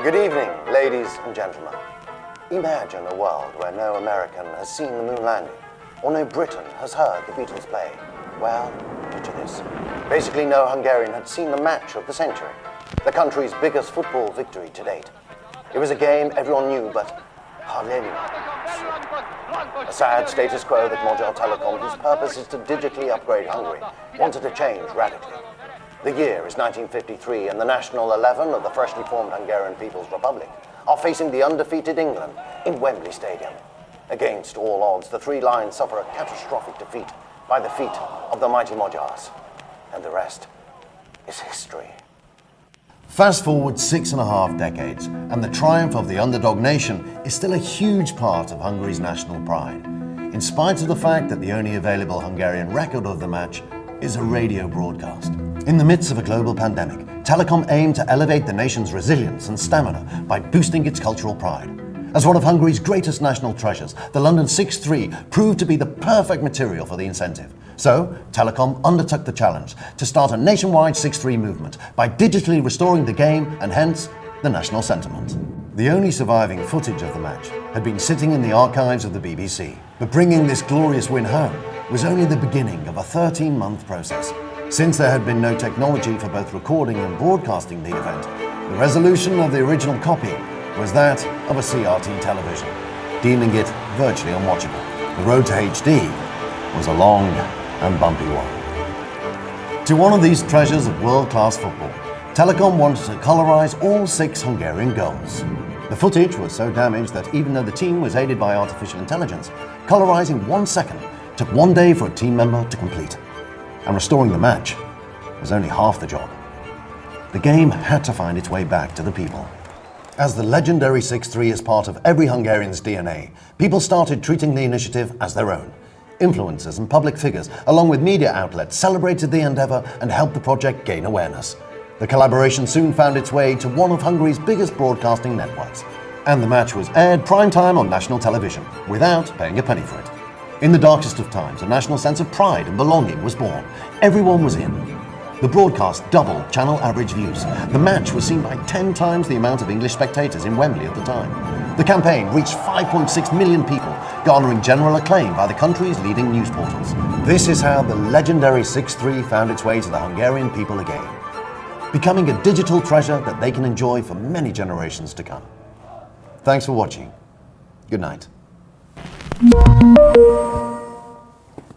Good evening, ladies and gentlemen. Imagine a world where no American has seen the moon landing, or no Briton has heard the Beatles play. Well, picture this. Basically, no Hungarian had seen the match of the century, the country's biggest football victory to date. It was a game everyone knew, but hardly anyone saw. A sad status quo that Magyar Telekom, whose purpose is to digitally upgrade Hungary, wanted to change radically. The year is 1953, and the national 11 of the freshly formed Hungarian People's Republic are facing the undefeated England in Wembley Stadium. Against all odds, the Three Lions suffer a catastrophic defeat by the feet of the mighty Magyars. And the rest is history. Fast forward 6.5 decades, and the triumph of the underdog nation is still a huge part of Hungary's national pride, in spite of the fact that the only available Hungarian record of the match is a radio broadcast. In the midst of a global pandemic, Telekom aimed to elevate the nation's resilience and stamina by boosting its cultural pride. As one of Hungary's greatest national treasures, the London 6-3 proved to be the perfect material for the incentive. So, Telekom undertook the challenge to start a nationwide 6-3 movement by digitally restoring the game and hence the national sentiment. The only surviving footage of the match had been sitting in the archives of the BBC, but bringing this glorious win home was only the beginning of a 13-month process. Since there had been no technology for both recording and broadcasting the event, the resolution of the original copy was that of a CRT television, deeming it virtually unwatchable. The road to HD was a long and bumpy one. To one of these treasures of world-class football, Telekom wanted to colorize all 6 Hungarian goals. The footage was so damaged that even though the team was aided by artificial intelligence, colorizing 1 second took 1 day for a team member to complete. And restoring the match was only half the job. The game had to find its way back to the people. As the legendary 6-3 is part of every Hungarian's DNA, people started treating the initiative as their own. Influencers and public figures, along with media outlets, celebrated the endeavor and helped the project gain awareness. The collaboration soon found its way to one of Hungary's biggest broadcasting networks, and the match was aired prime time on national television, without paying a penny for it. In the darkest of times, a national sense of pride and belonging was born. Everyone was in. The broadcast doubled channel average views. The match was seen by 10 times the amount of English spectators in Wembley at the time. The campaign reached 5.6 million people, garnering general acclaim by the country's leading news portals. This is how the legendary 6-3 found its way to the Hungarian people again, becoming a digital treasure that they can enjoy for many generations to come. Thanks for watching. Good night.